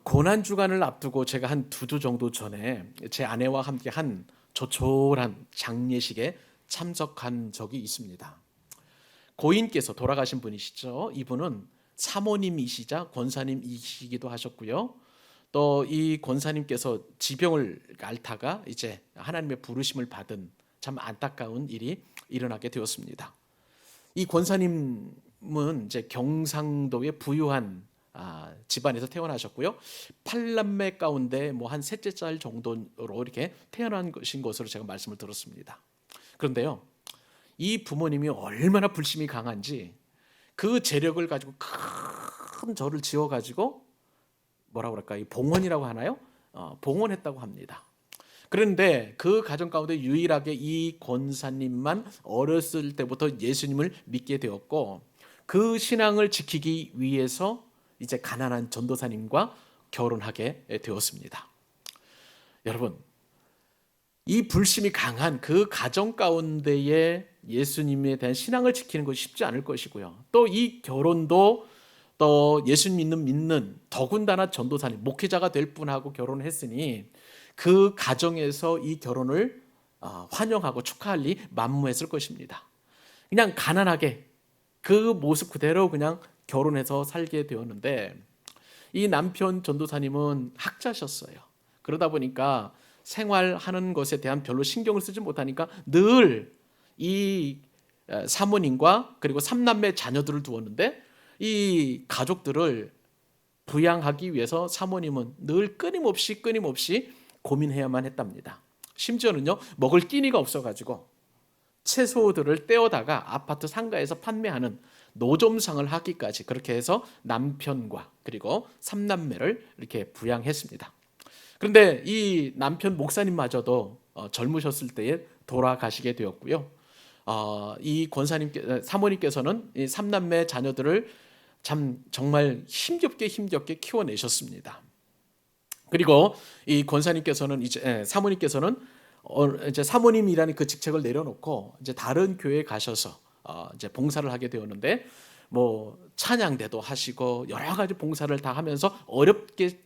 고난 주간을 앞두고 제가 한 두 주 정도 전에 제 아내와 함께 한 조촐한 장례식에 참석한 적이 있습니다. 고인께서 돌아가신 분이시죠. 이분은 사모님이시자 권사님이시기도 하셨고요. 또 이 권사님께서 지병을 앓다가 이제 하나님의 부르심을 받은 참 안타까운 일이 일어나게 되었습니다. 이 권사님은 이제 경상도의 부유한 집안에서 태어나셨고요. 8남매 가운데 뭐 한 셋째 짤 정도로 이렇게 태어난 것인 것으로 제가 말씀을 들었습니다. 그런데요, 이 부모님이 얼마나 불심이 강한지 그 재력을 가지고 큰 절을 지어 가지고 뭐라고 그럴까, 이 봉헌이라고 하나요? 봉헌했다고 합니다. 그런데 그 가정 가운데 유일하게 이 권사님만 어렸을 때부터 예수님을 믿게 되었고, 그 신앙을 지키기 위해서 이제 가난한 전도사님과 결혼하게 되었습니다. 여러분, 이 불심이 강한 그 가정 가운데에 예수님에 대한 신앙을 지키는 것이 쉽지 않을 것이고요. 또 이 결혼도 또 예수 믿는 더군다나 전도사님, 목회자가 될 분하고 결혼을 했으니 그 가정에서 이 결혼을 환영하고 축하할 리 만무했을 것입니다. 그냥 가난하게 그 모습 그대로 그냥 결혼해서 살게 되었는데, 이 남편 전도사님은 학자셨어요. 그러다 보니까 생활하는 것에 대한 별로 신경을 쓰지 못하니까 늘 이 사모님과 그리고 삼남매 자녀들을 두었는데, 이 가족들을 부양하기 위해서 사모님은 늘 끊임없이 고민해야만 했답니다. 심지어는요, 먹을 끼니가 없어가지고 채소들을 떼어다가 아파트 상가에서 판매하는 노점상을 하기까지 그렇게 해서 남편과 그리고 삼남매를 이렇게 부양했습니다. 그런데 이 남편 목사님마저도 젊으셨을 때에 돌아가시게 되었고요. 이 권사님께 사모님께서는 이 삼남매 자녀들을 정말 힘겹게 키워내셨습니다. 그리고 이 권사님께서는 이제 사모님께서는 이제 사모님이라는 그 직책을 내려놓고 이제 다른 교회에 가셔서 이제 봉사를 하게 되었는데, 뭐 찬양대도 하시고 여러 가지 봉사를 다 하면서 어렵게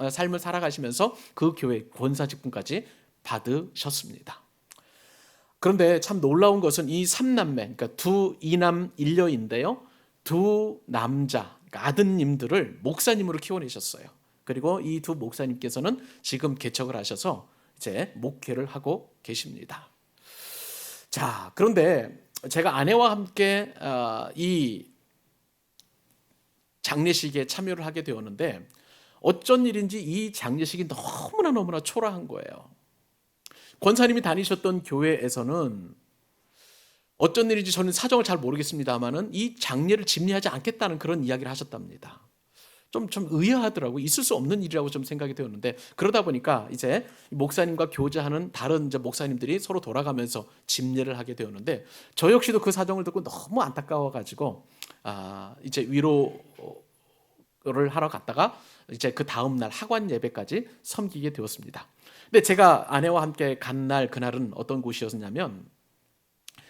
삶을 살아가시면서 그 교회 권사 직분까지 받으셨습니다. 그런데 참 놀라운 것은 이 삼남매, 그러니까 두 이남 일녀인데요, 두 남자, 그러니까 아드님들을 목사님으로 키워내셨어요. 그리고 이 두 목사님께서는 지금 개척을 하셔서 이제 목회를 하고 계십니다. 자, 그런데 제가 아내와 함께 이 장례식에 참여를 하게 되었는데, 어쩐 일인지 이 장례식이 너무나 초라한 거예요. 권사님이 다니셨던 교회에서는 어쩐 일인지 저는 사정을 잘 모르겠습니다만은 이 장례를 집례하지 않겠다는 그런 이야기를 하셨답니다. 좀 의아하더라고요. 있을 수 없는 일이라고 좀 생각이 되었는데, 그러다 보니까 이제 목사님과 교제하는 다른 이제 목사님들이 서로 돌아가면서 집례를 하게 되었는데, 저 역시도 그 사정을 듣고 너무 안타까워가지고 이제 위로를 하러 갔다가 이제 그 다음 날 학원 예배까지 섬기게 되었습니다. 근데 제가 아내와 함께 간 날, 그날은 어떤 곳이었냐면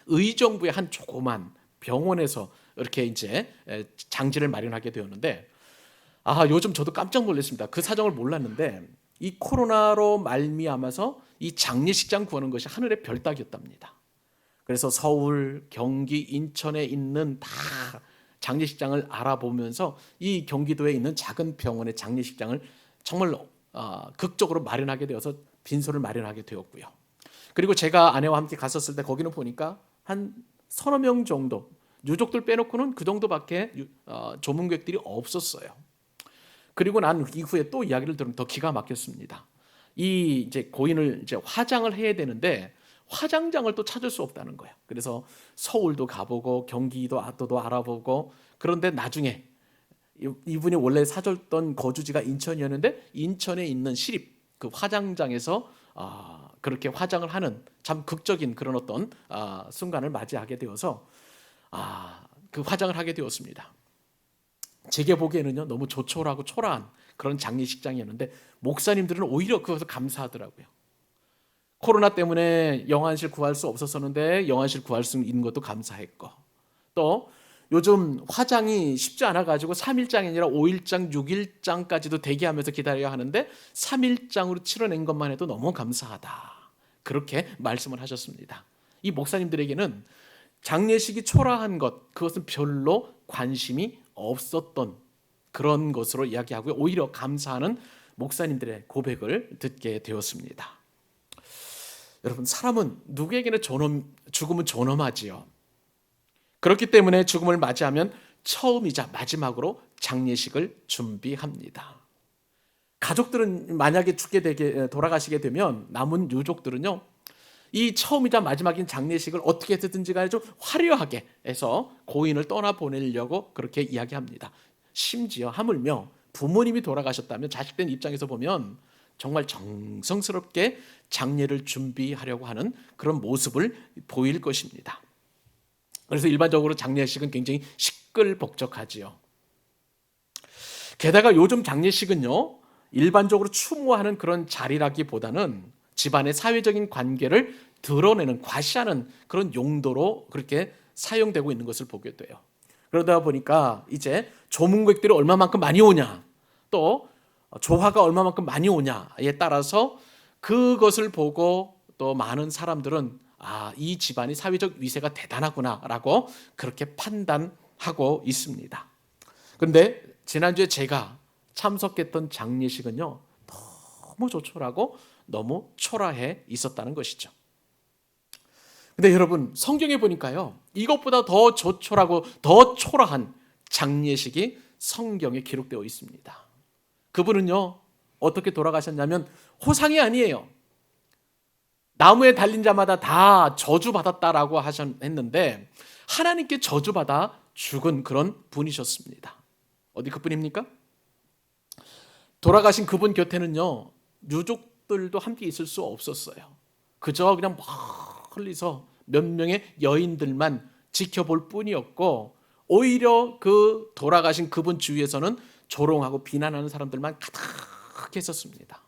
의정부의 한 조그만 병원에서 이렇게 이제 장지를 마련하게 되었는데, 요즘 저도 깜짝 놀랐습니다. 그 사정을 몰랐는데 이 코로나로 말미암아서 이 장례식장 구하는 것이 하늘의 별 따기였답니다. 그래서 서울, 경기, 인천에 있는 다 장례식장을 알아보면서 이 경기도에 있는 작은 병원의 장례식장을 정말 극적으로 마련하게 되어서 빈소를 마련하게 되었고요. 그리고 제가 아내와 함께 갔었을 때 거기는 보니까 한 서너 명 정도, 유족들 빼놓고는 그 정도밖에 조문객들이 없었어요. 그리고 난 이후에 또 이야기를 들으면 더 기가 막혔습니다. 이 이제 고인을 이제 화장을 해야 되는데 화장장을 또 찾을 수 없다는 거예요. 그래서 서울도 가보고 경기도 도 알아보고, 그런데 나중에 이분이 원래 사줬던 거주지가 인천이었는데 인천에 있는 시립 그 화장장에서 그렇게 화장을 하는 참 극적인 그런 어떤 순간을 맞이하게 되어서 그 화장을 하게 되었습니다. 제게 보기에는요, 너무 조촐하고 초라한 그런 장례식장이었는데 목사님들은 오히려 그것을 감사하더라고요. 코로나 때문에 영안실 구할 수 없었었는데 영안실 구할 수 있는 것도 감사했고, 또 요즘 화장이 쉽지 않아 가지고 3일장이 아니라 5일장, 6일장까지도 대기하면서 기다려야 하는데 3일장으로 치러낸 것만 해도 너무 감사하다. 그렇게 말씀을 하셨습니다. 이 목사님들에게는 장례식이 초라한 것, 그것은 별로 관심이 없었던 그런 것으로 이야기하고요. 오히려 감사하는 목사님들의 고백을 듣게 되었습니다. 여러분, 사람은 누구에게나 죽음은 존엄하지요. 그렇기 때문에 죽음을 맞이하면 처음이자 마지막으로 장례식을 준비합니다. 가족들은 만약에 돌아가시게 되면 남은 유족들은요, 이 처음이자 마지막인 장례식을 어떻게 해서든지 간에 좀 화려하게 해서 고인을 떠나보내려고 그렇게 이야기합니다. 심지어 하물며 부모님이 돌아가셨다면 자식된 입장에서 보면 정말 정성스럽게 장례를 준비하려고 하는 그런 모습을 보일 것입니다. 그래서 일반적으로 장례식은 굉장히 시끌벅적하지요. 게다가 요즘 장례식은요, 일반적으로 추모하는 그런 자리라기보다는 집안의 사회적인 관계를 드러내는, 과시하는 그런 용도로 그렇게 사용되고 있는 것을 보게 돼요. 그러다 보니까 이제 조문객들이 얼마만큼 많이 오냐, 또 조화가 얼마만큼 많이 오냐에 따라서 그것을 보고 또 많은 사람들은 이 집안이 사회적 위세가 대단하구나라고 그렇게 판단하고 있습니다. 그런데 지난주에 제가 참석했던 장례식은요, 너무 조촐하고 너무 초라해 있었다는 것이죠. 근데 여러분, 성경에 보니까요, 이것보다 더 조촐하고 더 초라한 장례식이 성경에 기록되어 있습니다. 그분은요, 어떻게 돌아가셨냐면 호상이 아니에요. 나무에 달린 자마다 다 저주받았다라고 했는데 하나님께 저주받아 죽은 그런 분이셨습니다. 어디 그뿐입니까? 돌아가신 그분 곁에는요, 유족들도 함께 있을 수 없었어요. 그저 그냥 멀리서 몇 명의 여인들만 지켜볼 뿐이었고, 오히려 그 돌아가신 그분 주위에서는 조롱하고 비난하는 사람들만 가득했었습니다.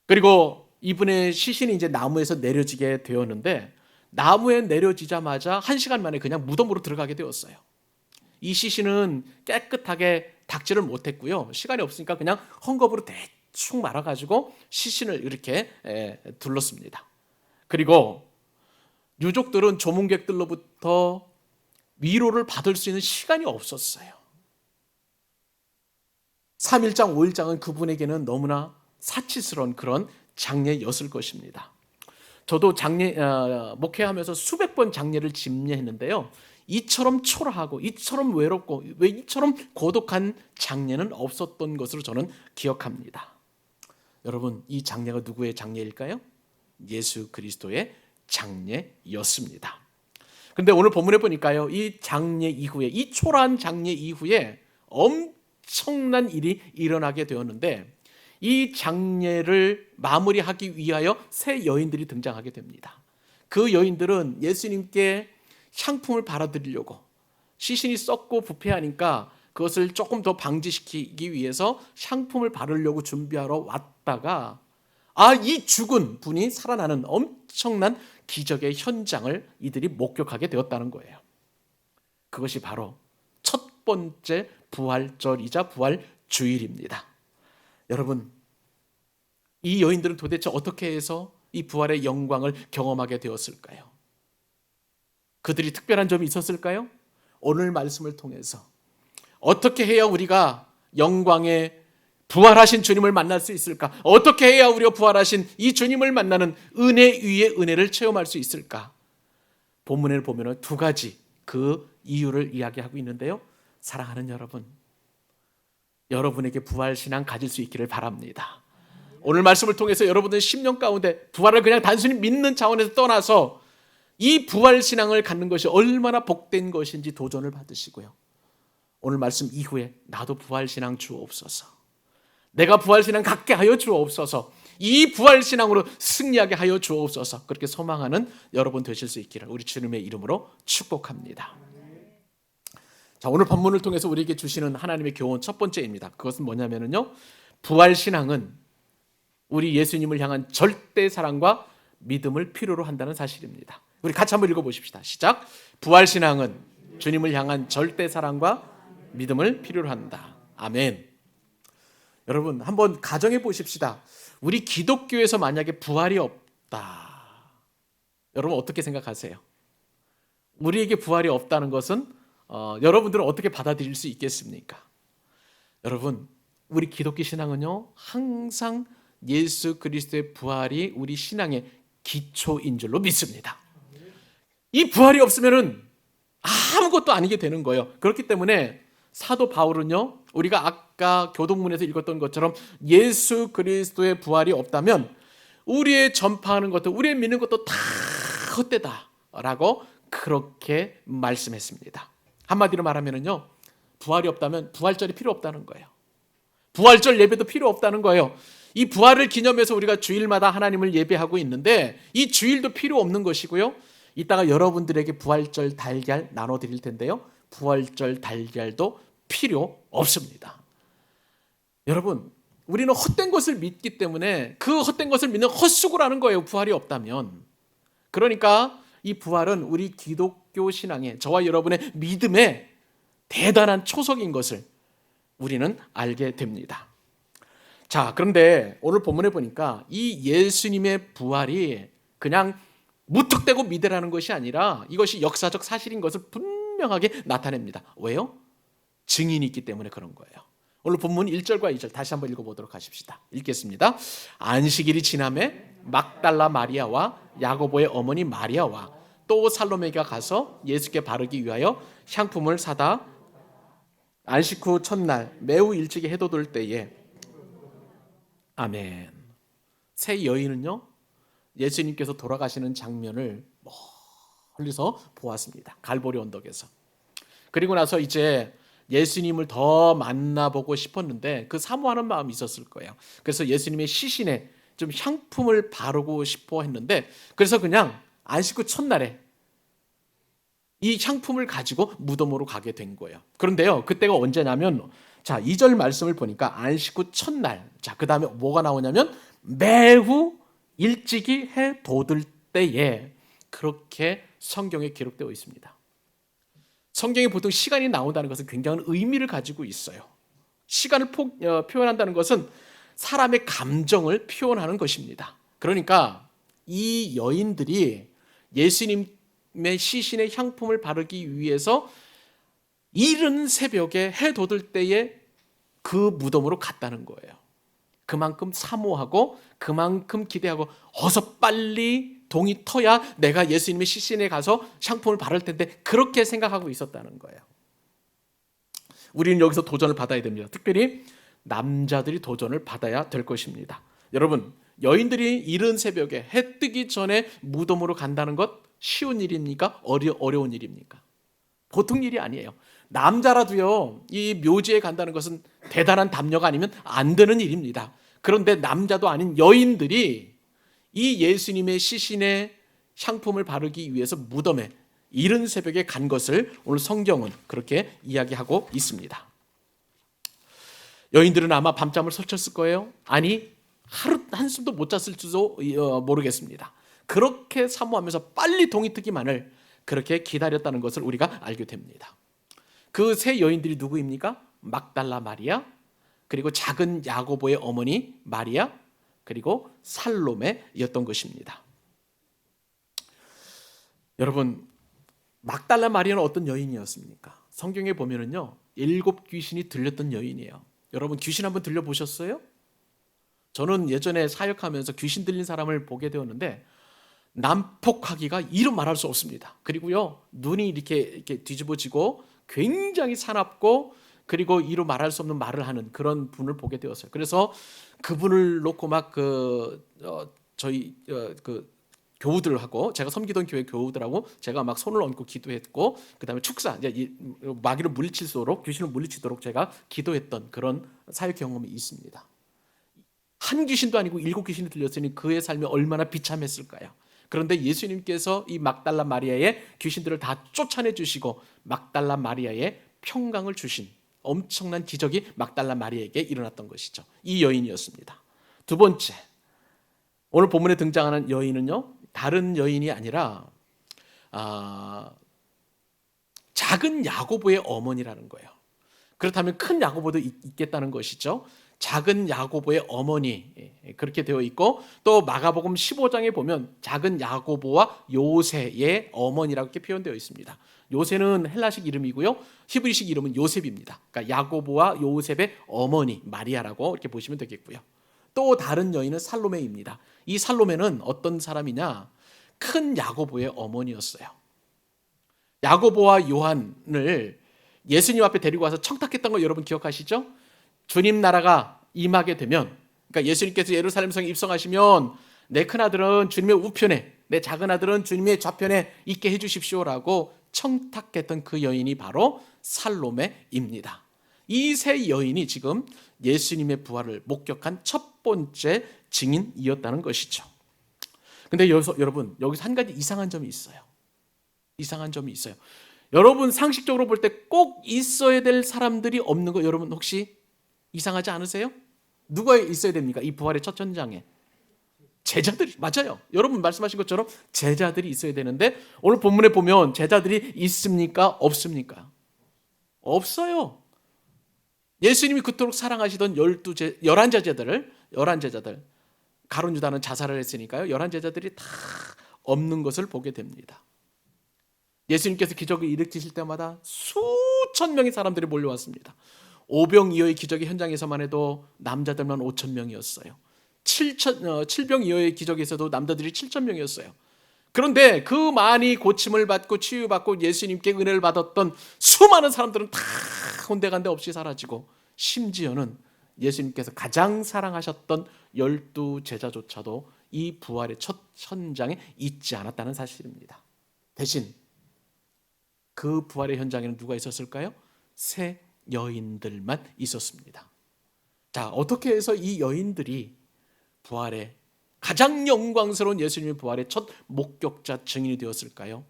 그리고 이분의 시신이 이제 나무에서 내려지게 되었는데, 나무에 내려지자마자 1시간 만에 그냥 무덤으로 들어가게 되었어요. 이 시신은 깨끗하게 닦지를 못했고요, 시간이 없으니까 그냥 헝겊으로 대충 말아가지고 시신을 이렇게 둘렀습니다. 그리고 유족들은 조문객들로부터 위로를 받을 수 있는 시간이 없었어요. 3일장, 5일장은 그분에게는 너무나 사치스러운 그런 장례였을 것입니다. 저도 목회하면서 수백 번 장례를 집례했는데요, 이처럼 초라하고 이처럼 외롭고 왜 이처럼 고독한 장례는 없었던 것으로 저는 기억합니다. 여러분, 이 장례가 누구의 장례일까요? 예수 그리스도의 장례였습니다. 그런데 오늘 본문에 보니까요, 이 장례 이후에, 이 초라한 장례 이후에 엄청난 일이 일어나게 되었는데, 이 장례를 마무리하기 위하여 세 여인들이 등장하게 됩니다. 그 여인들은 예수님께 향품을 발라드리려고, 시신이 썩고 부패하니까 그것을 조금 더 방지시키기 위해서 향품을 바르려고 준비하러 왔다가 이 죽은 분이 살아나는 엄청난 기적의 현장을 이들이 목격하게 되었다는 거예요. 그것이 바로 첫 번째 부활절이자 부활주일입니다. 여러분, 이 여인들은 도대체 어떻게 해서 이 부활의 영광을 경험하게 되었을까요? 그들이 특별한 점이 있었을까요? 오늘 말씀을 통해서 어떻게 해야 우리가 영광의 부활하신 주님을 만날 수 있을까? 어떻게 해야 우리가 부활하신 이 주님을 만나는 은혜 위에 은혜를 체험할 수 있을까? 본문에 보면 두 가지 그 이유를 이야기하고 있는데요, 사랑하는 여러분, 여러분에게 부활신앙 가질 수 있기를 바랍니다. 오늘 말씀을 통해서 여러분들의 심령 가운데 부활을 그냥 단순히 믿는 차원에서 떠나서 이 부활신앙을 갖는 것이 얼마나 복된 것인지 도전을 받으시고요, 오늘 말씀 이후에 나도 부활신앙 주옵소서, 내가 부활신앙 갖게 하여 주옵소서, 이 부활신앙으로 승리하게 하여 주옵소서, 그렇게 소망하는 여러분 되실 수 있기를 우리 주님의 이름으로 축복합니다. 자, 오늘 본문을 통해서 우리에게 주시는 하나님의 교훈 첫 번째입니다. 그것은 뭐냐면요, 부활신앙은 우리 예수님을 향한 절대 사랑과 믿음을 필요로 한다는 사실입니다. 우리 같이 한번 읽어보십시다. 시작. 부활신앙은 주님을 향한 절대 사랑과 믿음을 필요로 한다. 아멘. 여러분 한번 가정해 보십시다. 우리 기독교에서 만약에 부활이 없다. 여러분 어떻게 생각하세요? 우리에게 부활이 없다는 것은 여러분들은 어떻게 받아들일 수 있겠습니까? 여러분 우리 기독교 신앙은요 항상 예수 그리스도의 부활이 우리 신앙의 기초인 줄로 믿습니다. 이 부활이 없으면은 아무것도 아니게 되는 거예요. 그렇기 때문에 사도 바울은요 우리가 아까 교동문에서 읽었던 것처럼 예수 그리스도의 부활이 없다면 우리의 전파하는 것도 우리의 믿는 것도 다 헛되다라고 그렇게 말씀했습니다. 한마디로 말하면요 부활이 없다면 부활절이 필요 없다는 거예요. 부활절 예배도 필요 없다는 거예요. 이 부활을 기념해서 우리가 주일마다 하나님을 예배하고 있는데 이 주일도 필요 없는 것이고요. 이따가 여러분들에게 부활절 달걀 나눠드릴 텐데요. 부활절 달걀도 필요 없습니다. 여러분 우리는 헛된 것을 믿기 때문에 그 헛된 것을 믿는 헛수고를 하는 거예요. 부활이 없다면. 그러니까 이 부활은 우리 기독교 신앙의 저와 여러분의 믿음의 대단한 초석인 것을 우리는 알게 됩니다. 자, 그런데 오늘 본문에 보니까 이 예수님의 부활이 그냥 무턱대고 믿으라는 것이 아니라 이것이 역사적 사실인 것을 분명하게 나타냅니다. 왜요? 증인이 있기 때문에 그런 거예요. 오늘 본문 1절과 2절 다시 한번 읽어보도록 하십시다. 읽겠습니다. 안식일이 지남에 막달라 마리아와 야고보의 어머니 마리아와 또 살로메가 가서 예수께 바르기 위하여 향품을 사다 안식 후 첫날 매우 일찍이 해도 들 때에 아멘. 세 여인은요 예수님께서 돌아가시는 장면을 멀리서 보았습니다. 갈보리 언덕에서. 그리고 나서 이제 예수님을 더 만나보고 싶었는데 그 사모하는 마음이 있었을 거예요. 그래서 예수님의 시신에 좀 향품을 바르고 싶어 했는데 그래서 그냥 안식 후 첫날에 이 향품을 가지고 무덤으로 가게 된 거예요. 그런데요 그때가 언제냐면 자 2절 말씀을 보니까 안식 후 첫날 자 그 다음에 뭐가 나오냐면 매우 일찍이 해 돋을 때에 그렇게 성경에 기록되어 있습니다. 성경에 보통 시간이 나온다는 것은 굉장한 의미를 가지고 있어요. 시간을 표현한다는 것은 사람의 감정을 표현하는 것입니다. 그러니까 이 여인들이 예수님의 시신에 향품을 바르기 위해서 이른 새벽에 해 돋을 때에 그 무덤으로 갔다는 거예요. 그만큼 사모하고 그만큼 기대하고 어서 빨리 동이 터야 내가 예수님의 시신에 가서 향품을 바를 텐데 그렇게 생각하고 있었다는 거예요. 우리는 여기서 도전을 받아야 됩니다. 특별히 남자들이 도전을 받아야 될 것입니다. 여러분 여인들이 이른 새벽에 해 뜨기 전에 무덤으로 간다는 것 쉬운 일입니까? 어려운 일입니까? 보통 일이 아니에요. 남자라도요 이 묘지에 간다는 것은 대단한 담력 아니면 안 되는 일입니다. 그런데 남자도 아닌 여인들이 이 예수님의 시신에 향품을 바르기 위해서 무덤에 이른 새벽에 간 것을 오늘 성경은 그렇게 이야기하고 있습니다. 여인들은 아마 밤잠을 설쳤을 거예요. 아니 하루 한숨도 못 잤을지도 모르겠습니다. 그렇게 사모하면서 빨리 동이 트기만을 그렇게 기다렸다는 것을 우리가 알게 됩니다. 그 세 여인들이 누구입니까? 막달라 마리아, 그리고 작은 야고보의 어머니 마리아, 그리고 살로메였던 것입니다. 여러분 막달라 마리아는 어떤 여인이었습니까? 성경에 보면은요 7 귀신이 들렸던 여인이에요. 여러분 귀신 한번 들려보셨어요? 저는 예전에 사역하면서 귀신 들린 사람을 보게 되었는데 난폭하기가 이루 말할 수 없습니다. 그리고요 눈이 이렇게 뒤집어지고 굉장히 사납고 그리고 이루 말할 수 없는 말을 하는 그런 분을 보게 되었어요. 그래서 그분을 놓고 막 저희 교우들하고 제가 섬기던 교회 교우들하고 제가 막 손을 얹고 기도했고 그다음에 축사 이제 마귀를 물리치도록 귀신을 물리치도록 제가 기도했던 그런 사역 경험이 있습니다. 한 귀신도 아니고 7 귀신이 들렸으니 그의 삶이 얼마나 비참했을까요? 그런데 예수님께서 이 막달라 마리아의 귀신들을 다 쫓아내 주시고 막달라 마리아의 평강을 주신 엄청난 기적이 막달라 마리아에게 일어났던 것이죠. 이 여인이었습니다. 두 번째, 오늘 본문에 등장하는 여인은요 다른 여인이 아니라 작은 야고보의 어머니라는 거예요. 그렇다면 큰 야고보도 있겠다는 것이죠. 작은 야고보의 어머니, 그렇게 되어 있고, 또 마가복음 15장에 보면 작은 야고보와 요새의 어머니라고 이렇게 표현되어 있습니다. 요새는 헬라식 이름이고요, 히브리식 이름은 요셉입니다. 그러니까 야고보와 요셉의 어머니 마리아라고 이렇게 보시면 되겠고요. 또 다른 여인은 살로메입니다. 이 살로메는 어떤 사람이냐? 큰 야고보의 어머니였어요. 야고보와 요한을 예수님 앞에 데리고 와서 청탁했던 거 여러분 기억하시죠? 주님 나라가 임하게 되면, 그러니까 예수님께서 예루살렘 성에 입성하시면 내 큰아들은 주님의 우편에, 내 작은 아들은 주님의 좌편에 있게 해주십시오라고 청탁했던 그 여인이 바로 살로메입니다. 이 세 여인이 지금 예수님의 부활을 목격한 첫 번째 증인이었다는 것이죠. 근데 여러분, 여기서 한 가지 이상한 점이 있어요. 이상한 점이 있어요. 여러분, 상식적으로 볼 때 꼭 있어야 될 사람들이 없는 거 여러분 혹시 이상하지 않으세요? 누가 있어야 됩니까? 이 부활의 첫 현장에 제자들이, 맞아요. 여러분 말씀하신 것처럼 제자들이 있어야 되는데, 오늘 본문에 보면 제자들이 있습니까? 없습니까? 없어요. 예수님이 그토록 사랑하시던 11 제자들, 가룟 유다는 자살을 했으니까요, 11 제자들이 다 없는 것을 보게 됩니다. 예수님께서 기적을 일으키실 때마다 수천 명의 사람들이 몰려왔습니다. 오병이어의 기적의 현장에서만 해도 남자들만 5천 명이었어요. 7병이어의 기적에서도 남자들이 7천 명이었어요. 그런데 그 많이 고침을 받고 치유받고 예수님께 은혜를 받았던 수많은 사람들은 다 온데간데 없이 사라지고, 심지어는 예수님께서 가장 사랑하셨던 12 제자조차도 이 부활의 첫 현장에 있지 않았다는 사실입니다. 대신 그 부활의 현장에는 누가 있었을까요? 세 여인들만 있었습니다. 자, 어떻게 해서 이 여인들이 부활의 가장 영광스러운 예수님의 부활의 첫 목격자 증인이 되었을까요?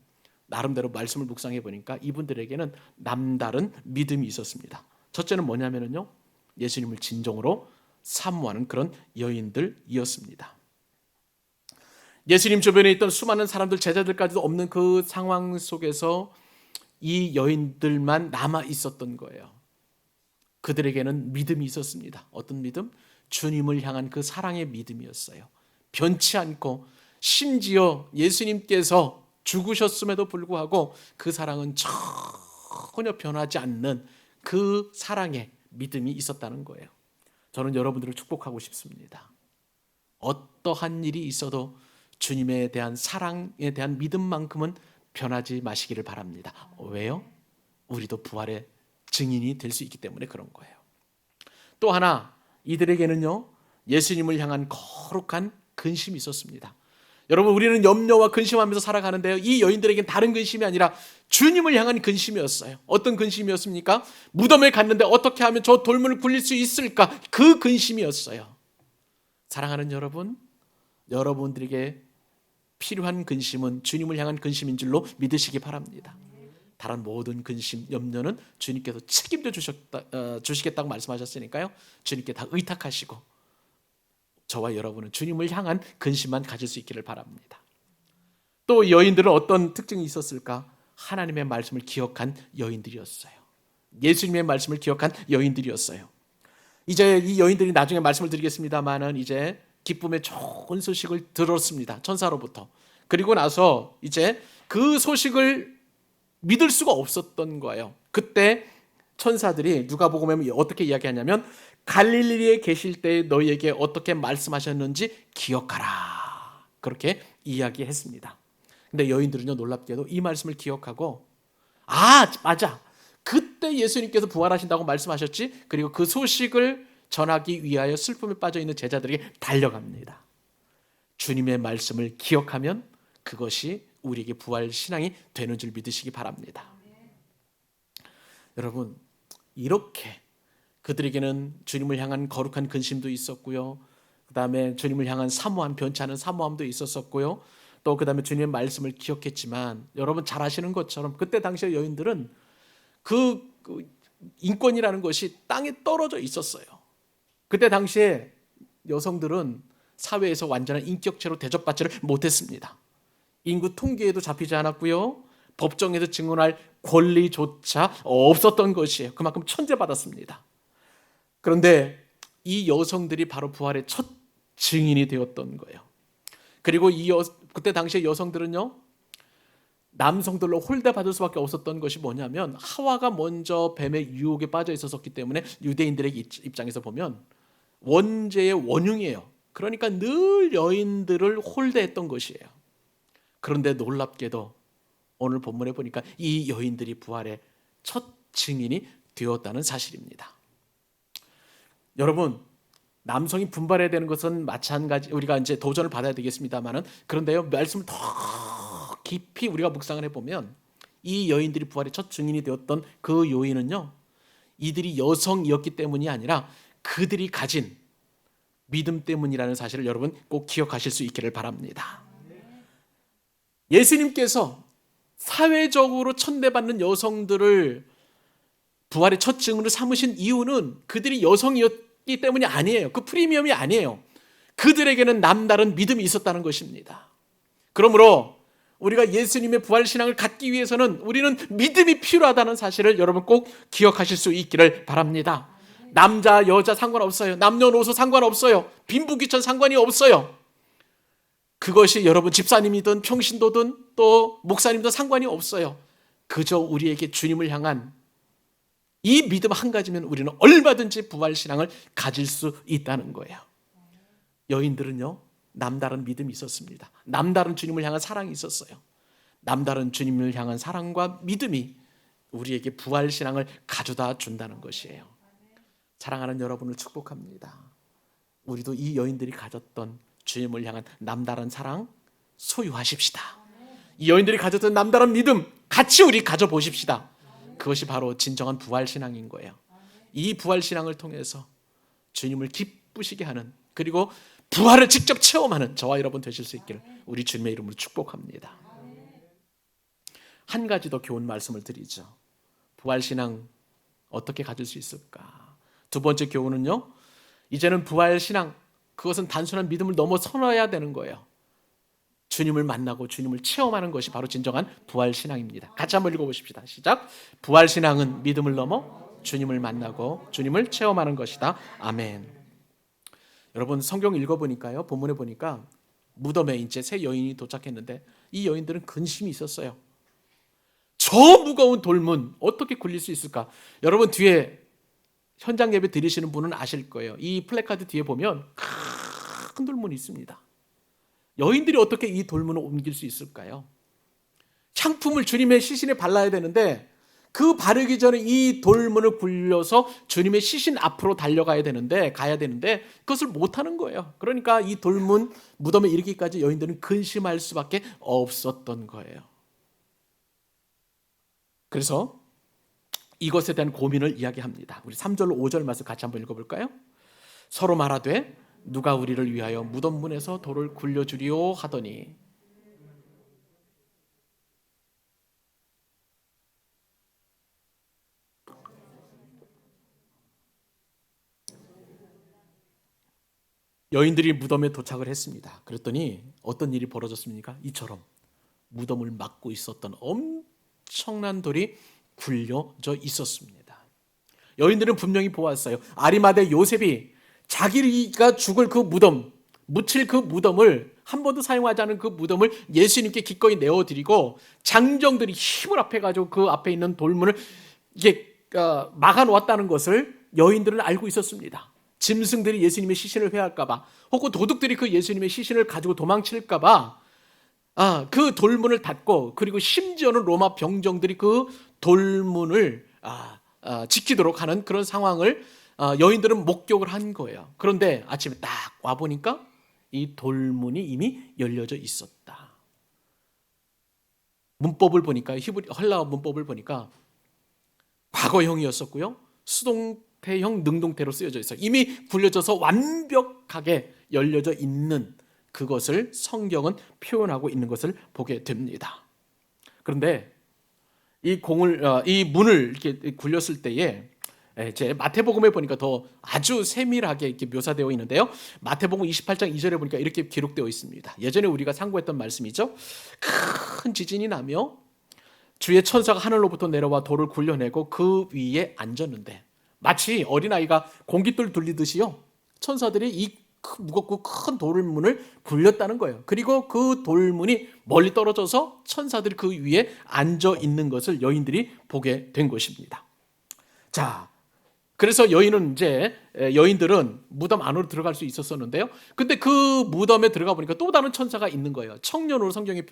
나름대로 말씀을 묵상해 보니까 이분들에게는 남다른 믿음이 있었습니다. 첫째는 뭐냐면요, 예수님을 진정으로 사모하는 그런 여인들이었습니다. 예수님 주변에 있던 수많은 사람들, 제자들까지도 없는 그 상황 속에서 이 여인들만 남아 있었던 거예요. 그들에게는 믿음이 있었습니다. 어떤 믿음? 주님을 향한 그 사랑의 믿음이었어요. 변치 않고, 심지어 예수님께서 죽으셨음에도 불구하고 그 사랑은 전혀 변하지 않는 그 사랑의 믿음이 있었다는 거예요. 저는 여러분들을 축복하고 싶습니다. 어떠한 일이 있어도 주님에 대한 사랑에 대한 믿음만큼은 변하지 마시기를 바랍니다. 왜요? 우리도 부활의 증인이 될 수 있기 때문에 그런 거예요. 또 하나, 이들에게는요, 예수님을 향한 거룩한 근심이 있었습니다. 여러분, 우리는 염려와 근심하면서 살아가는데요, 이 여인들에게는 다른 근심이 아니라 주님을 향한 근심이었어요. 어떤 근심이었습니까? 무덤에 갔는데 어떻게 하면 저 돌문을 굴릴 수 있을까? 그 근심이었어요. 사랑하는 여러분, 여러분들에게 필요한 근심은 주님을 향한 근심인 줄로 믿으시기 바랍니다. 다른 모든 근심, 염려는 주님께서 책임져 주시겠다고 말씀하셨으니까요, 주님께 다 의탁하시고 저와 여러분은 주님을 향한 근심만 가질 수 있기를 바랍니다. 또 여인들은 어떤 특징이 있었을까? 하나님의 말씀을 기억한 여인들이었어요. 예수님의 말씀을 기억한 여인들이었어요. 이제 이 여인들이 나중에 말씀을 드리겠습니다만은 이제 기쁨의 좋은 소식을 들었습니다. 천사로부터. 그리고 나서 이제 그 소식을 믿을 수가 없었던 거예요. 그때 천사들이 누가복음에 어떻게 이야기하냐면, 갈릴리에 계실 때 너희에게 어떻게 말씀하셨는지 기억하라, 그렇게 이야기했습니다. 근데 여인들은요, 놀랍게도 이 말씀을 기억하고, 아, 맞아, 그때 예수님께서 부활하신다고 말씀하셨지, 그리고 그 소식을 전하기 위하여 슬픔에 빠져있는 제자들에게 달려갑니다. 주님의 말씀을 기억하면 그것이 우리에게 부활 신앙이 되는 줄 믿으시기 바랍니다. 여러분, 이렇게 그들에게는 주님을 향한 거룩한 근심도 있었고요, 그 다음에 주님을 향한 사모함, 변치 않은 사모함도 있었었고요, 또 그 다음에 주님의 말씀을 기억했지만, 여러분 잘 아시는 것처럼 그때 당시의 여인들은 그 인권이라는 것이 땅에 떨어져 있었어요. 그때 당시에 여성들은 사회에서 완전한 인격체로 대접받지를 못했습니다. 인구 통계에도 잡히지 않았고요, 법정에서 증언할 권리조차 없었던 것이에요. 그만큼 천대받았습니다. 그런데 이 여성들이 바로 부활의 첫 증인이 되었던 거예요. 그리고 그때 당시에 여성들은요, 남성들로 홀대받을 수밖에 없었던 것이 뭐냐면 하와가 먼저 뱀의 유혹에 빠져 있었기 때문에 유대인들의 입장에서 보면 원죄의 원흉이에요. 그러니까 늘 여인들을 홀대했던 것이에요. 그런데 놀랍게도 오늘 본문에 보니까 이 여인들이 부활의 첫 증인이 되었다는 사실입니다. 여러분, 남성이 분발해야 되는 것은 마찬가지, 우리가 이제 도전을 받아야 되겠습니다만은, 그런데요, 말씀을 더 깊이 우리가 묵상을 해보면 이 여인들이 부활의 첫 증인이 되었던 그 요인은요, 이들이 여성이었기 때문이 아니라 그들이 가진 믿음 때문이라는 사실을 여러분 꼭 기억하실 수 있기를 바랍니다. 예수님께서 사회적으로 천대받는 여성들을 부활의 첫 증인으로 삼으신 이유는 그들이 여성이었기 때문이 아니에요. 그 프리미엄이 아니에요. 그들에게는 남다른 믿음이 있었다는 것입니다. 그러므로 우리가 예수님의 부활신앙을 갖기 위해서는 우리는 믿음이 필요하다는 사실을 여러분 꼭 기억하실 수 있기를 바랍니다. 남자 여자 상관없어요. 남녀노소 상관없어요. 빈부귀천 상관이 없어요. 그것이 여러분 집사님이든 평신도든 또 목사님도 상관이 없어요. 그저 우리에게 주님을 향한 이 믿음 한 가지면 우리는 얼마든지 부활신앙을 가질 수 있다는 거예요. 여인들은요, 남다른 믿음이 있었습니다. 남다른 주님을 향한 사랑이 있었어요. 남다른 주님을 향한 사랑과 믿음이 우리에게 부활신앙을 가져다 준다는 것이에요. 사랑하는 여러분을 축복합니다. 우리도 이 여인들이 가졌던 주님을 향한 남다른 사랑 소유하십시다. 이 여인들이 가졌던 남다른 믿음 같이 우리 가져보십시다. 그것이 바로 진정한 부활신앙인 거예요. 이 부활신앙을 통해서 주님을 기쁘시게 하는, 그리고 부활을 직접 체험하는 저와 여러분 되실 수 있기를 우리 주님의 이름으로 축복합니다. 한 가지 더 교훈 말씀을 드리죠. 부활신앙 어떻게 가질 수 있을까? 두 번째 교훈은요, 이제는 부활신앙, 그것은 단순한 믿음을 넘어서야 되는 거예요. 주님을 만나고 주님을 체험하는 것이 바로 진정한 부활신앙입니다. 같이 한번 읽어보십시다. 시작. 부활신앙은 믿음을 넘어 주님을 만나고 주님을 체험하는 것이다. 아멘. 여러분, 성경 읽어보니까요, 본문에 보니까 무덤에 이제 세 여인이 도착했는데 이 여인들은 근심이 있었어요. 저 무거운 돌문 어떻게 굴릴 수 있을까? 여러분, 뒤에 현장 예배 드리시는 분은 아실 거예요. 이 플래카드 뒤에 보면 큰 돌문이 있습니다. 여인들이 어떻게 이 돌문을 옮길 수 있을까요? 향품을 주님의 시신에 발라야 되는데 그 바르기 전에 이 돌문을 굴려서 주님의 시신 앞으로 가야 되는데 그것을 못하는 거예요. 그러니까 이 돌문 무덤에 이르기까지 여인들은 근심할 수밖에 없었던 거예요. 그래서 이것에 대한 고민을 이야기합니다. 우리 3절로 5절 말씀 같이 한번 읽어볼까요? 서로 말하되 누가 우리를 위하여 무덤문에서 돌을 굴려주리오 하더니 여인들이 무덤에 도착을 했습니다. 그랬더니 어떤 일이 벌어졌습니까? 이처럼 무덤을 막고 있었던 엄청난 돌이 굴려져 있었습니다. 여인들은 분명히 보았어요. 아리마대 요셉이 자기가 죽을 그 무덤, 묻힐 그 무덤을 한 번도 사용하지 않은 그 무덤을 예수님께 기꺼이 내어드리고 장정들이 힘을 합해가지고 그 앞에 있는 돌문을 이게 막아놓았다는 것을 여인들은 알고 있었습니다. 짐승들이 예수님의 시신을 회할까봐, 혹은 도둑들이 그 예수님의 시신을 가지고 도망칠까봐 그 돌문을 닫고, 그리고 심지어는 로마 병정들이 그 돌문을 지키도록 하는 그런 상황을 여인들은 목격을 한 거예요. 그런데 아침에 딱 와보니까 이 돌문이 이미 열려져 있었다. 문법을 보니까, 헬라어 문법을 보니까 과거형이었었고요, 수동태형, 능동태로 쓰여져 있어요. 이미 굴려져서 완벽하게 열려져 있는 그것을 성경은 표현하고 있는 것을 보게 됩니다. 그런데 이 문을 이렇게 굴렸을 때에 제 마태복음에 보니까 더 아주 세밀하게 이렇게 묘사되어 있는데요. 마태복음 28장 2절에 보니까 이렇게 기록되어 있습니다. 예전에 우리가 상고했던 말씀이죠. 큰 지진이 나며 주의 천사가 하늘로부터 내려와 돌을 굴려내고 그 위에 앉았는데, 마치 어린아이가 공깃돌 돌리듯이요, 천사들이 이 무겁고 큰 돌문을 굴렸다는 거예요. 그리고 그 돌문이 멀리 떨어져서 천사들이 그 위에 앉아 있는 것을 여인들이 보게 된 것입니다. 자, 그래서 여인들은 무덤 안으로 들어갈 수 있었었는데요. 근데 그 무덤에 들어가 보니까 또 다른 천사가 있는 거예요. 청년으로 성경에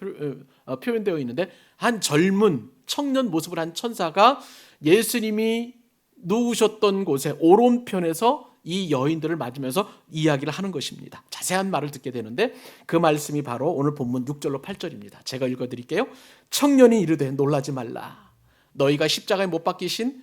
표현되어 있는데, 한 젊은 청년 모습을 한 천사가 예수님이 누우셨던 곳에 오른편에서 이 여인들을 맞으면서 이야기를 하는 것입니다. 자세한 말을 듣게 되는데, 그 말씀이 바로 오늘 본문 6절로 8절입니다. 제가 읽어드릴게요. 청년이 이르되 놀라지 말라. 너희가 십자가에 못 박히신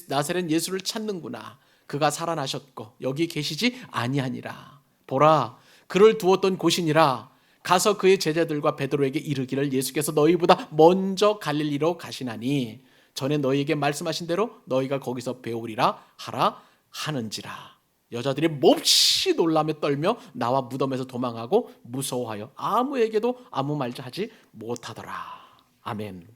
나사렛 예수를 찾는구나. 그가 살아나셨고 여기 계시지 아니하니라. 보라, 그를 두었던 곳이니라. 가서 그의 제자들과 베드로에게 이르기를 예수께서 너희보다 먼저 갈릴리로 가시나니 전에 너희에게 말씀하신 대로 너희가 거기서 배우리라 하라 하는지라. 여자들이 몹시 놀라며 떨며 나와 무덤에서 도망하고 무서워하여 아무에게도 아무 말도 하지 못하더라. 아멘.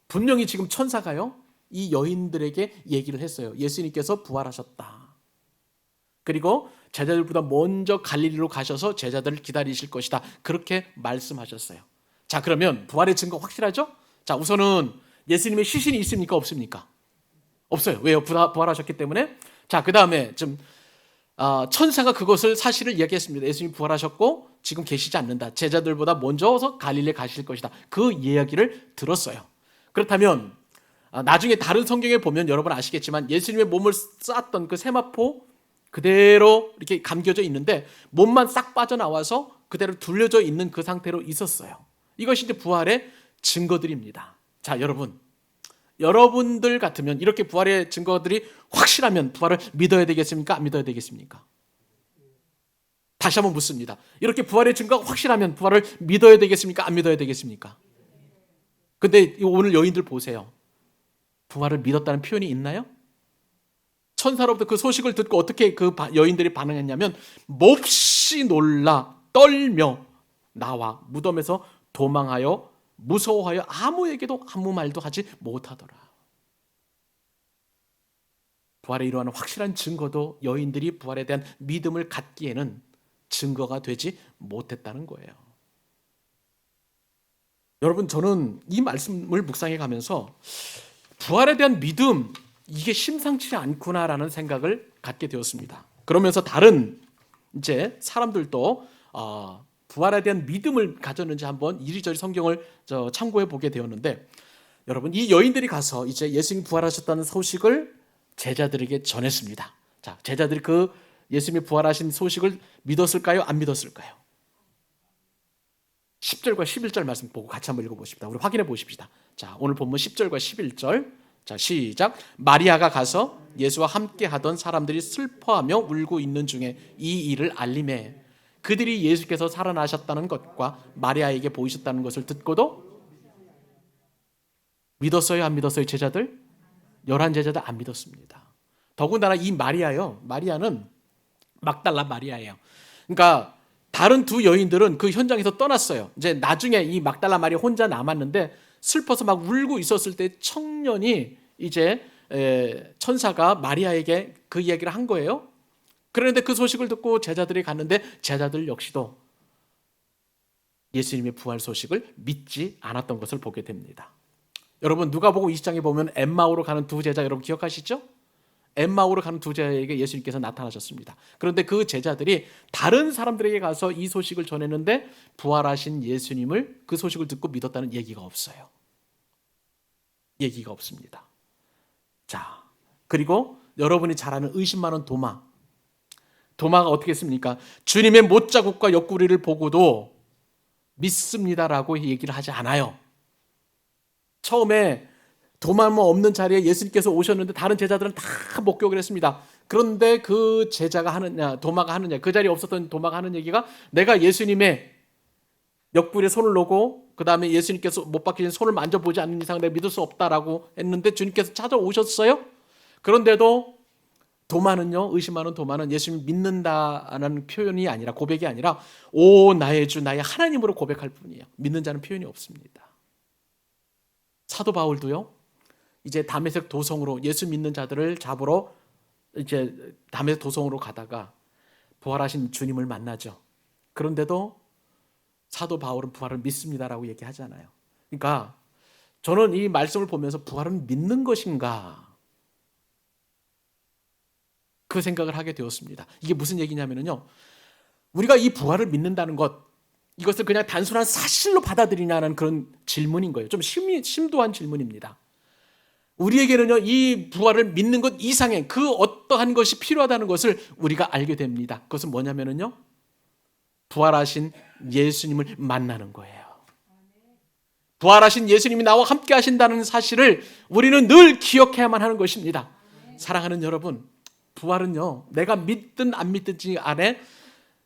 분명히 지금 천사가요, 이 여인들에게 얘기를 했어요. 예수님께서 부활하셨다. 그리고 제자들보다 먼저 갈릴리로 가셔서 제자들을 기다리실 것이다. 그렇게 말씀하셨어요. 자, 그러면 부활의 증거 확실하죠? 자, 우선은 예수님의 시신이 있습니까? 없습니까? 없어요. 왜요? 부활하셨기 때문에. 자, 그 다음에 천사가 그것을 사실을 이야기했습니다. 예수님이 부활하셨고 지금 계시지 않는다. 제자들보다 먼저서 갈릴리에 가실 것이다. 그 이야기를 들었어요. 그렇다면 나중에 다른 성경에 보면 여러분 아시겠지만 예수님의 몸을 쌌던 그 세마포 그대로 이렇게 감겨져 있는데 몸만 싹 빠져나와서 그대로 둘려져 있는 그 상태로 있었어요. 이것이 이제 부활의 증거들입니다. 자, 여러분들 같으면 이렇게 부활의 증거들이 확실하면 부활을 믿어야 되겠습니까? 안 믿어야 되겠습니까? 다시 한번 묻습니다. 이렇게 부활의 증거가 확실하면 부활을 믿어야 되겠습니까? 안 믿어야 되겠습니까? 근데 오늘 여인들 보세요. 부활을 믿었다는 표현이 있나요? 천사로부터 그 소식을 듣고 어떻게 그 여인들이 반응했냐면 몹시 놀라 떨며 나와 무덤에서 도망하여 무서워하여 아무에게도 아무 말도 하지 못하더라. 부활에 이러한 확실한 증거도 여인들이 부활에 대한 믿음을 갖기에는 증거가 되지 못했다는 거예요. 여러분, 저는 이 말씀을 묵상해 가면서 부활에 대한 믿음, 이게 심상치 않구나라는 생각을 갖게 되었습니다. 그러면서 다른 사람들도 부활에 대한 믿음을 가졌는지 한번 이리저리 성경을 참고해 보게 되었는데, 여러분, 이 여인들이 가서 이제 예수님이 부활하셨다는 소식을 제자들에게 전했습니다. 자, 제자들이 그 예수님이 부활하신 소식을 믿었을까요? 안 믿었을까요? 10절과 11절 말씀 보고 같이 한번 읽어보십시다. 우리 확인해 보십시다. 자, 오늘 본문 10절과 11절. 자, 시작. 마리아가 가서 예수와 함께 하던 사람들이 슬퍼하며 울고 있는 중에 이 일을 알림해 그들이 예수께서 살아나셨다는 것과 마리아에게 보이셨다는 것을 듣고도 믿었어요? 안 믿었어요? 제자들? 11제자들 안 믿었습니다. 더군다나 이 마리아는 막달라 마리아예요. 그러니까 다른 두 여인들은 그 현장에서 떠났어요. 이제 나중에 이 막달라 마리아 혼자 남았는데 슬퍼서 막 울고 있었을 때 청년이 이제 천사가 마리아에게 그 이야기를 한 거예요. 그런데 그 소식을 듣고 제자들이 갔는데 제자들 역시도 예수님의 부활 소식을 믿지 않았던 것을 보게 됩니다. 여러분, 누가복음 20장에 보면 엠마오로 가는 두 제자 여러분 기억하시죠? 엠마오로 가는 두 제자에게 예수님께서 나타나셨습니다. 그런데 그 제자들이 다른 사람들에게 가서 이 소식을 전했는데 부활하신 예수님을 그 소식을 듣고 믿었다는 얘기가 없어요. 얘기가 없습니다. 자, 그리고 여러분이 잘 아는 의심 많은 도마가 어떻게 했습니까? 주님의 못자국과 옆구리를 보고도 믿습니다라고 얘기를 하지 않아요. 처음에 도마 없는 자리에 예수님께서 오셨는데 다른 제자들은 다 목격을 했습니다. 그런데 그 도마가 하느냐, 그 자리에 없었던 도마가 하는 얘기가 내가 예수님의 옆구리에 손을 놓고 그 다음에 예수님께서 못 박히신 손을 만져보지 않는 이상 내가 믿을 수 없다라고 했는데 주님께서 찾아오셨어요. 그런데도 의심하는 도마는 예수님 믿는다는 표현이 아니라, 고백이 아니라 오 나의 주 나의 하나님으로 고백할 뿐이에요. 믿는 자는 표현이 없습니다. 사도 바울도요, 이제 다메섹 도성으로 예수 믿는 자들을 잡으러 이제 다메섹 도성으로 가다가 부활하신 주님을 만나죠. 그런데도 사도 바울은 부활을 믿습니다라고 얘기하잖아요. 그러니까 저는 이 말씀을 보면서 부활은 믿는 것인가, 그 생각을 하게 되었습니다. 이게 무슨 얘기냐면요, 우리가 이 부활을 믿는다는 것, 이것을 그냥 단순한 사실로 받아들이냐는 그런 질문인 거예요. 좀 심도한 질문입니다. 우리에게는요, 이 부활을 믿는 것 이상의 그 어떠한 것이 필요하다는 것을 우리가 알게 됩니다. 그것은 뭐냐면요, 부활하신 예수님을 만나는 거예요. 부활하신 예수님이 나와 함께 하신다는 사실을 우리는 늘 기억해야만 하는 것입니다. 사랑하는 여러분, 부활은요, 내가 믿든 안 믿든지 안에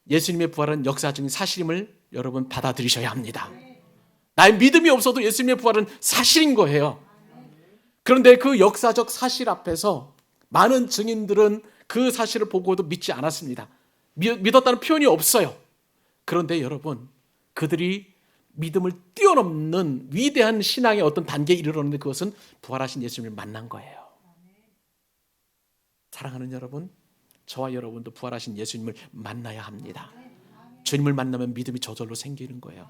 예수님의 부활은 역사적인 사실임을 여러분 받아들이셔야 합니다. 나의 믿음이 없어도 예수님의 부활은 사실인 거예요. 그런데 그 역사적 사실 앞에서 많은 증인들은 그 사실을 보고도 믿지 않았습니다. 믿었다는 표현이 없어요. 그런데 여러분, 그들이 믿음을 뛰어넘는 위대한 신앙의 어떤 단계에 이르렀는데 그것은 부활하신 예수님을 만난 거예요. 사랑하는 여러분, 저와 여러분도 부활하신 예수님을 만나야 합니다. 주님을 만나면 믿음이 저절로 생기는 거예요.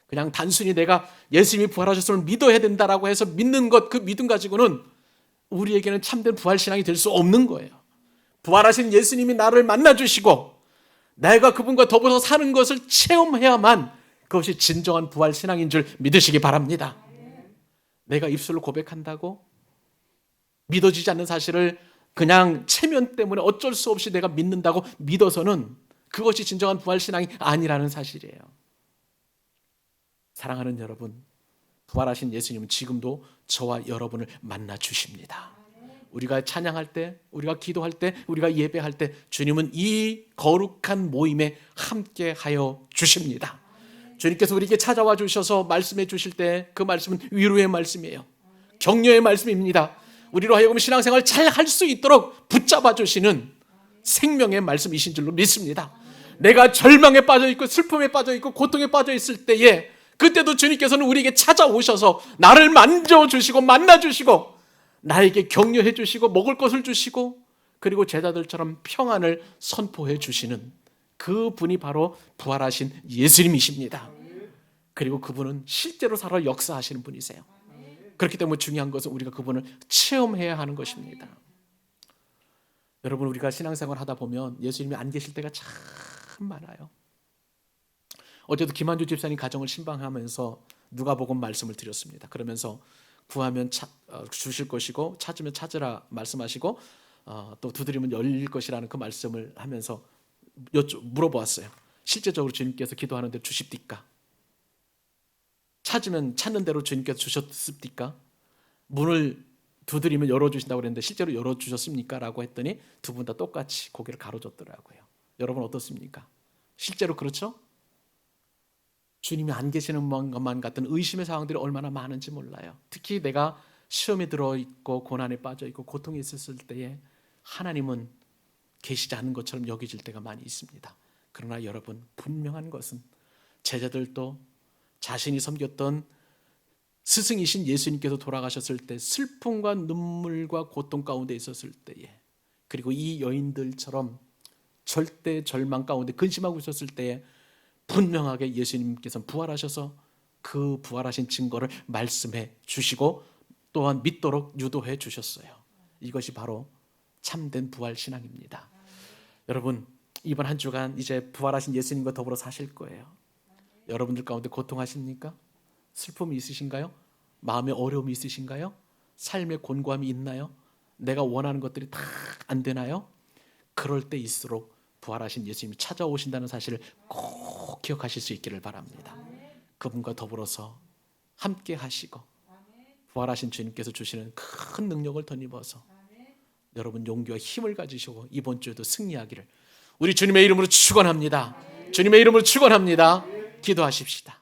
그냥 단순히 내가 예수님이 부활하셨음을 믿어야 된다라고 해서 믿는 것, 그 믿음 가지고는 우리에게는 참된 부활신앙이 될 수 없는 거예요. 부활하신 예수님이 나를 만나주시고 내가 그분과 더불어 사는 것을 체험해야만 그것이 진정한 부활신앙인 줄 믿으시기 바랍니다. 내가 입술로 고백한다고 믿어지지 않는 사실을 그냥 체면 때문에 어쩔 수 없이 내가 믿는다고 믿어서는 그것이 진정한 부활신앙이 아니라는 사실이에요. 사랑하는 여러분, 부활하신 예수님은 지금도 저와 여러분을 만나 주십니다. 우리가 찬양할 때, 우리가 기도할 때, 우리가 예배할 때 주님은 이 거룩한 모임에 함께하여 주십니다. 주님께서 우리에게 찾아와 주셔서 말씀해 주실 때 그 말씀은 위로의 말씀이에요. 격려의 말씀입니다. 우리로 하여금 신앙생활 잘 할 수 있도록 붙잡아 주시는 생명의 말씀이신 줄로 믿습니다. 내가 절망에 빠져 있고 슬픔에 빠져 있고 고통에 빠져 있을 때에 그때도 주님께서는 우리에게 찾아오셔서 나를 만져주시고 만나주시고 나에게 격려해 주시고 먹을 것을 주시고 그리고 제자들처럼 평안을 선포해 주시는 그 분이 바로 부활하신 예수님이십니다. 그리고 그분은 실제로 살아 역사하시는 분이세요. 그렇기 때문에 중요한 것은 우리가 그분을 체험해야 하는 것입니다. 여러분, 우리가 신앙생활 하다 보면 예수님이 안 계실 때가 참 많아요. 어제도 김한주 집사님 가정을 신방하면서 누가복음 말씀을 드렸습니다. 그러면서 구하면 주실 것이고 찾으면 찾으라 말씀하시고 또 두드리면 열릴 것이라는 그 말씀을 하면서 물어보았어요. 실제적으로 주님께서 기도하는 대로 주십니까? 찾으면 찾는 대로 주님께서 주셨습니까? 문을 두드리면 열어주신다고 그랬는데 실제로 열어주셨습니까? 라고 했더니 두 분 다 똑같이 고개를 가로젓더라고요. 여러분 어떻습니까? 실제로 그렇죠? 주님이 안 계시는 것만 같은 의심의 상황들이 얼마나 많은지 몰라요. 특히 내가 시험에 들어있고 고난에 빠져있고 고통에 있었을 때에 하나님은 계시지 않은 것처럼 여겨질 때가 많이 있습니다. 그러나 여러분, 분명한 것은 제자들도 자신이 섬겼던 스승이신 예수님께서 돌아가셨을 때 슬픔과 눈물과 고통 가운데 있었을 때에, 그리고 이 여인들처럼 절대 절망 가운데 근심하고 있었을 때에 분명하게 예수님께서 부활하셔서 그 부활하신 증거를 말씀해 주시고 또한 믿도록 유도해 주셨어요. 이것이 바로 참된 부활 신앙입니다. 여러분, 이번 한 주간 이제 부활하신 예수님과 더불어 사실 거예요. 여러분들 가운데 고통하십니까? 슬픔이 있으신가요? 마음의 어려움이 있으신가요? 삶의 곤고함이 있나요? 내가 원하는 것들이 다 안 되나요? 그럴 때일수록 부활하신 예수님이 찾아오신다는 사실을 꼭 기억하실 수 있기를 바랍니다. 그분과 더불어서 함께 하시고 부활하신 주님께서 주시는 큰 능력을 덧입어서 여러분 용기와 힘을 가지시고 이번 주에도 승리하기를 우리 주님의 이름으로 축원합니다. 주님의 이름으로 축원합니다. 기도하십시다.